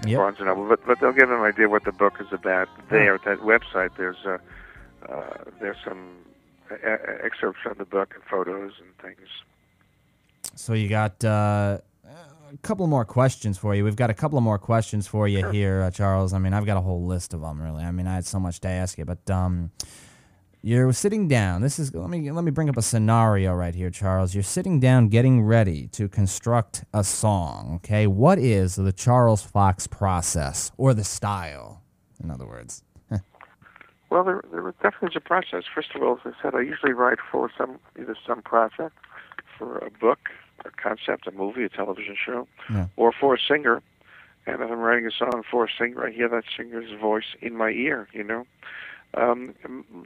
Yep. Barnes & Noble, but they'll get an idea what the book is about there at that website. There's some excerpts from the book and photos and things. So you got a couple more questions for you. We've got a couple of more questions for you here, Charles. I mean, I've got a whole list of them, really. I mean, I had so much to ask you, but you're sitting down. Let me bring up a scenario right here, Charles. You're sitting down getting ready to construct a song, okay? What is the Charles Fox process, or the style, in other words? Well, there definitely is a process. First of all, as I said, I usually write for either some project, for a book, a concept, a movie, a television show, or for a singer. And if I'm writing a song for a singer, I hear that singer's voice in my ear, you know.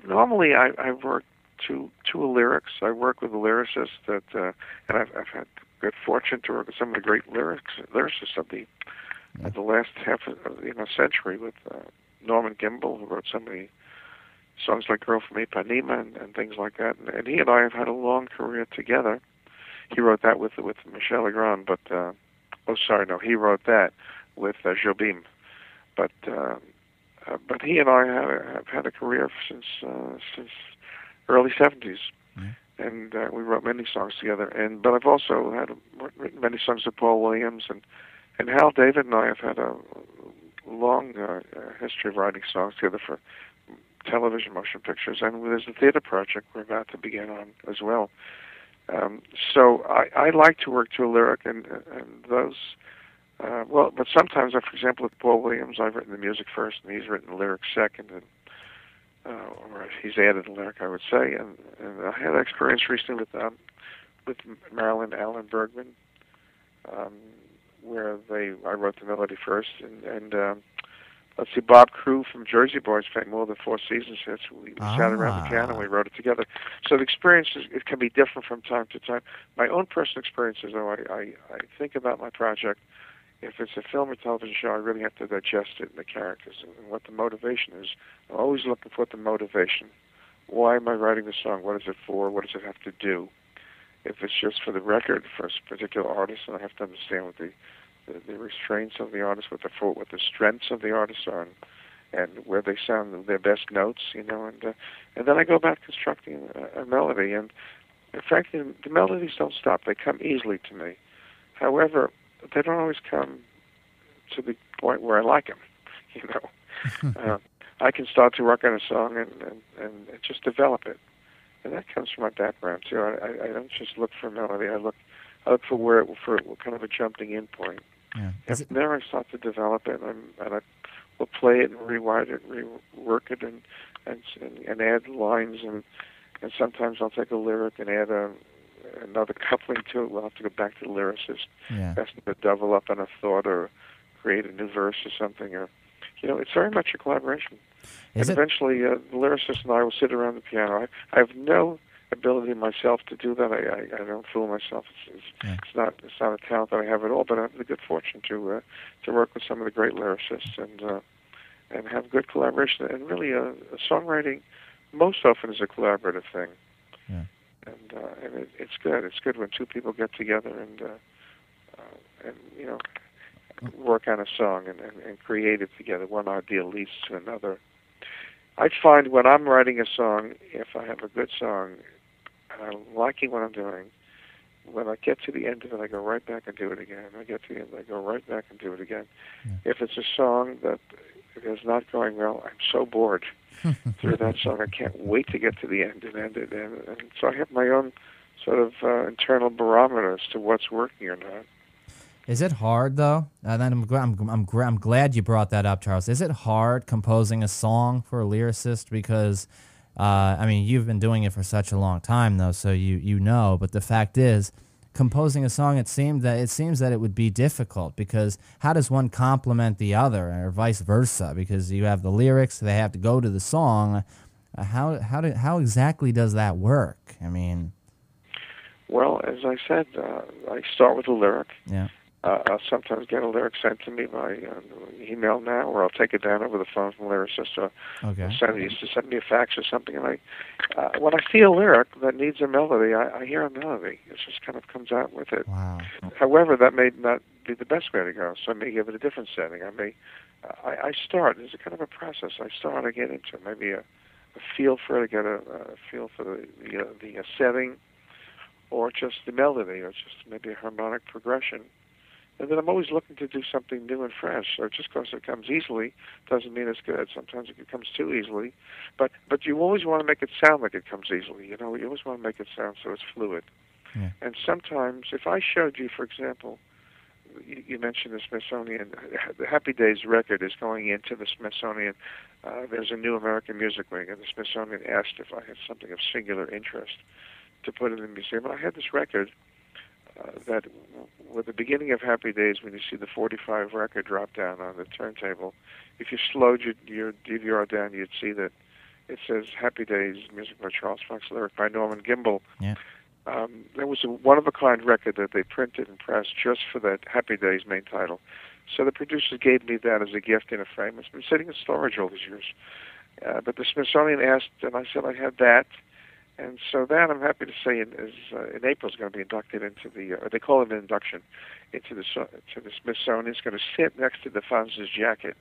Normally, I work to lyrics. I work with a lyricist and I've had good fortune to work with some of the great lyricists of the last half of century, with Norman Gimbel, who wrote so many songs like "Girl from Ipanema" and things like that. And he and I have had a long career together. He wrote that with Michel Legrand, but he wrote that with Jobim, but he and I have had a career since early '70s, and we wrote many songs together. But I've also written many songs with Paul Williams, and Hal David and I have had a long history of writing songs together for television, motion pictures, and there's a theater project we're about to begin on as well. So I like to work to a lyric, and those. But sometimes, for example, with Paul Williams, I've written the music first, and he's written the lyrics second, or he's added a lyric, I would say. And I had an experience recently with Marilyn Allen Bergman, where I wrote the melody first, and let's see, Bob Crew from Jersey Boys fame, more than Four Seasons hits. We sat around the piano and we wrote it together. So the experience it can be different from time to time. My own personal experiences, though, I think about my project. If it's a film or television show, I really have to digest it and the characters and what the motivation is. I'm always looking for the motivation. Why am I writing the song? What is it for? What does it have to do? If it's just for the record for a particular artist, then I have to understand what the restraints of the artist, what the strengths of the artist are, and where they sound their best notes, you know. And then I go about constructing a melody. And frankly, the melodies don't stop; they come easily to me. However, they don't always come to the point where I like them, you know. I can start to work on a song and just develop it, and that comes from my background too. I don't just look for melody. I look for kind of a jumping in point. Yeah. And there I start to develop it, and I will play it and rewrite it, rework it, and add lines, and sometimes I'll take a lyric and add another coupling to it. We'll have to go back to the lyricist. Ask them to double up on a thought or create a new verse or something. Or, you know, it's very much a collaboration. Eventually, the lyricist and I will sit around the piano. I have no ability myself to do that. I don't fool myself. It's not a talent that I have at all. But I have the good fortune to work with some of the great lyricists and have good collaboration. And really, songwriting most often is a collaborative thing. Yeah. And it's good. It's good when two people get together and you know, work on a song and create it together. One idea leads to another. I find when I'm writing a song, if I have a good song and I'm liking what I'm doing, when I get to the end of it, I go right back and do it again. I get to the end, I go right back and do it again. Yeah. If it's a song that is not going well, I'm so bored through that song. I can't wait to get to the end and end it. And so I have my own sort of internal barometer as to what's working or not. Is it hard, though? And I'm glad you brought that up, Charles. Is it hard composing a song for a lyricist? Because, I mean, you've been doing it for such a long time, though, so you know. But the fact is, composing a song, it seems that it would be difficult, because how does one complement the other, or vice versa? Because you have the lyrics, they have to go to the song. How exactly does that work? I mean, well, as I said, I start with a lyric. Yeah. I'll sometimes get a lyric sent to me by email now, or I'll take it down over the phone from a lyricist, or he used to send me a fax or something. And when I see a lyric that needs a melody, I hear a melody. It just kind of comes out with it. Wow. However, that may not be the best way to go. So I may give it a different setting. I start. It's a kind of a process. I get into maybe a feel for it, I get a feel for the setting, or just the melody, or just maybe a harmonic progression. And then I'm always looking to do something new and fresh. So just because it comes easily doesn't mean it's good. Sometimes it comes too easily. But you always want to make it sound like it comes easily. You always want to make it sound so it's fluid. Yeah. And sometimes, if I showed you, for example, you mentioned the Smithsonian, the Happy Days record is going into the Smithsonian. There's a new American Music Wing, and the Smithsonian asked if I had something of singular interest to put in the museum. And I had this record that, with the beginning of Happy Days, when you see the 45 record drop down on the turntable, if you slowed your DVR down, you'd see that it says Happy Days, music by Charles Fox, lyric by Norman Gimbel. Yeah. There was a one-of-a-kind record that they printed and pressed just for that Happy Days main title. So the producers gave me that as a gift in a frame. It's been sitting in storage all these years. But the Smithsonian asked, and I said I had that. And so that, I'm happy to say, in April, is going to be inducted into they call it an induction, into the Smithsonian. It's going to sit next to the Fonz's jacket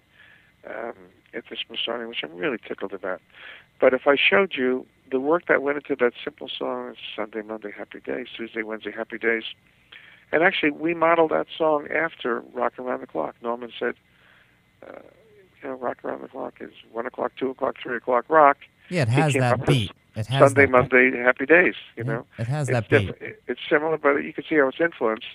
at the Smithsonian, which I'm really tickled about. But if I showed you the work that went into that simple song, Sunday, Monday, Happy Days, Tuesday, Wednesday, Happy Days, and actually we modeled that song after Rock Around the Clock. Norman said, Rock Around the Clock is 1 o'clock, 2 o'clock, 3 o'clock rock. Yeah, it has that beat. It has Sunday, that Monday, Happy Days, you know. It has that beat. It's similar, but you can see how it's influenced.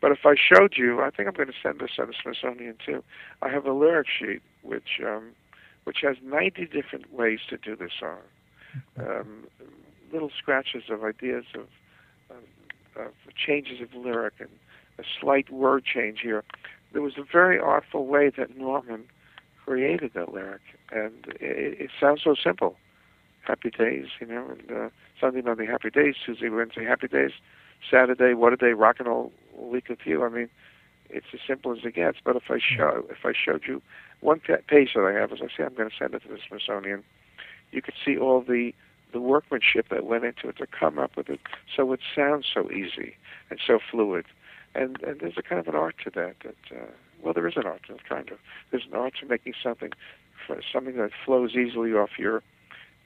But if I showed you, I think I'm going to send this to the Smithsonian too. I have a lyric sheet which has 90 different ways to do this song. Little scratches of ideas of changes of lyric and a slight word change here. There was a very artful way that Norman created that lyric, and it sounds so simple. Happy Days, and Sunday, Monday, Happy Days, Tuesday, Wednesday, Happy Days, Saturday, what a day, rock and roll week with you. I mean, it's as simple as it gets. But if I showed you one page that I have, as I say, I'm going to send it to the Smithsonian. You could see all the workmanship that went into it to come up with it, so it sounds so easy and so fluid. And there's a kind of an art to that. Well, there is an art to it, kind of. There's an art to making something that flows easily off your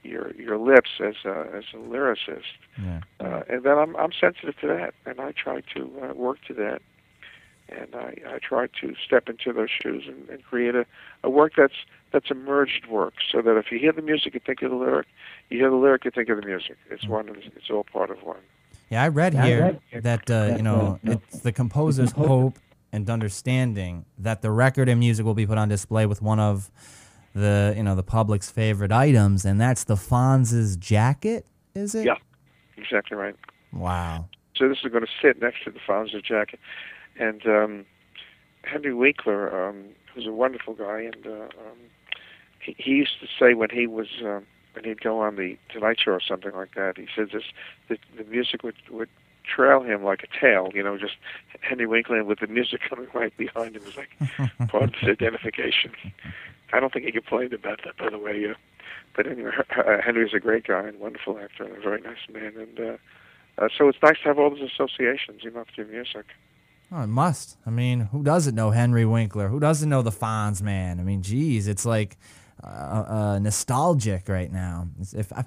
lips as a lyricist. Yeah. And then I'm sensitive to that, and I try to work to that. And I try to step into those shoes and create a work that's a merged work, so that if you hear the music, you think of the lyric. You hear the lyric, you think of the music. It's one. It's all part of one. Yeah, I read here that it's the composer's hope and understanding that the record and music will be put on display with one of the public's favorite items, and that's the Fonz's jacket. Is it? Yeah, exactly right. Wow. So this is going to sit next to the Fonz's jacket. And Henry Winkler, who's a wonderful guy, and he used to say when he'd go on the Tonight Show or something like that, he said the music would trail him like a tail, just Henry Winkler with the music coming right behind him was like part of his identification. I don't think he complained about that, by the way. But anyway, Henry's a great guy and wonderful actor and a very nice man, and so it's nice to have all those associations, through music. Oh, it must. I mean, who doesn't know Henry Winkler? Who doesn't know the Fonz man? I mean, geez, it's like nostalgic right now.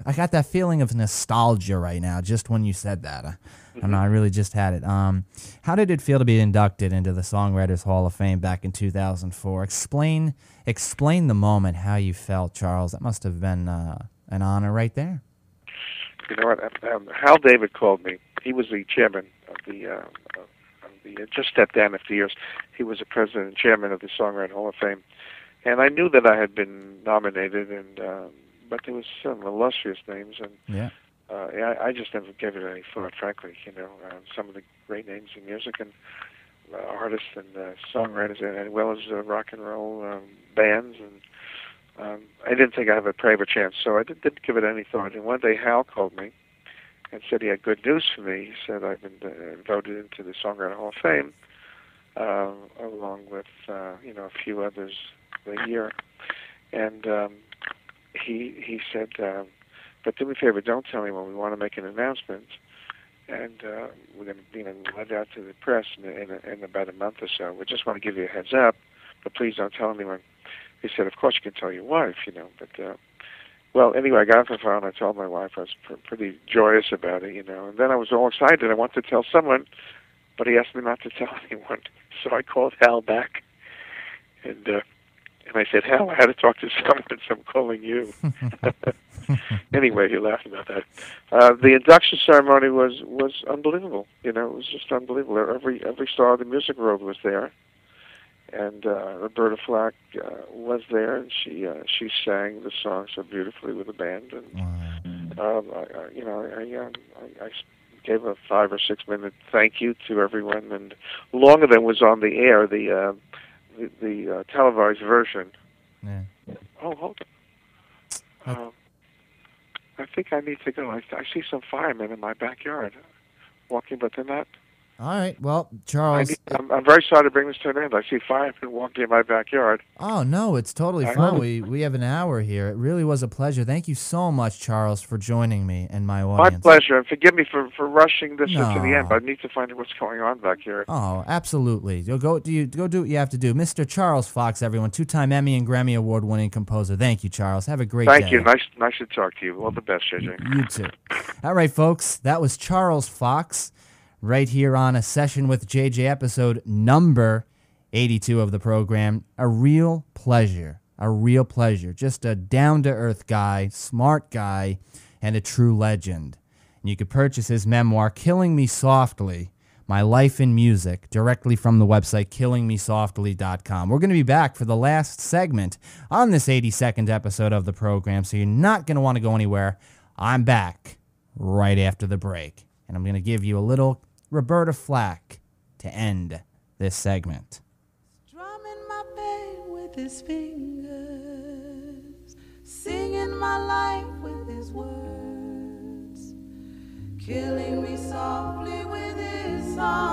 I got that feeling of nostalgia right now just when you said that. I don't know, I really just had it. How did it feel to be inducted into the Songwriters Hall of Fame back in 2004? Explain the moment, how you felt, Charles. That must have been an honor right there. You know what? Hal David called me. He was the chairman of the just stepped down after years. He was the president and chairman of the Songwriter Hall of Fame. And I knew that I had been nominated, but there was some illustrious names, and I just never gave it any thought, frankly. Some of the great names in music and artists and songwriters, as well as rock and roll bands, and I didn't think I'd have a private chance, so I didn't give it any thought. And one day Hal called me and said he had good news for me. He said I've been voted into the Songwriter Hall of Fame, along with a few others the year. And he said, but do me a favor, don't tell anyone. We want to make an announcement. and we're going to let it out to the press in about a month or so. We just want to give you a heads up, but please don't tell anyone. He said, of course you can tell your wife, but well, anyway, I got off the phone. I told my wife. I was pretty joyous about it, and then I was all excited. I wanted to tell someone, but he asked me not to tell anyone. So I called Hal back, and I said, Hal, I had to talk to someone, so I'm calling you. Anyway, he laughed about that. The induction ceremony was unbelievable. It was just unbelievable. Every star of the music world was there. And Roberta Flack was there, and she sang the song so beautifully with the band. And I gave a 5 or 6 minute thank you to everyone, and longer than was on the air, the televised version. Yeah. Oh, hold on. I think I need to go. I see some firemen in my backyard walking, but they're not. All right. Well, Charles, I'm very sorry to bring this to an end. I see firemen walking in my backyard. Oh, no, it's totally fine. We have an hour here. It really was a pleasure. Thank you so much, Charles, for joining me and my audience. My pleasure. And forgive me for rushing this to the end, but I need to find out what's going on back here. Oh, absolutely. Go do what you have to do. Mr. Charles Fox, everyone, 2-time Emmy and Grammy Award-winning composer. Thank you, Charles. Have a great day. Thank you. Nice to talk to you. All the best, JJ. You too. All right, folks. That was Charles Fox, right here on A Session with JJ, episode number 82 of the program. A real pleasure. Just a down-to-earth guy, smart guy, and a true legend. And you could purchase his memoir, Killing Me Softly, My Life in Music, directly from the website killingmesoftly.com. We're going to be back for the last segment on this 82nd episode of the program, so you're not going to want to go anywhere. I'm back right after the break, and I'm going to give you a little Roberta Flack to end this segment. Strumming my pain with his fingers, singing my life with his words, killing me softly with his song.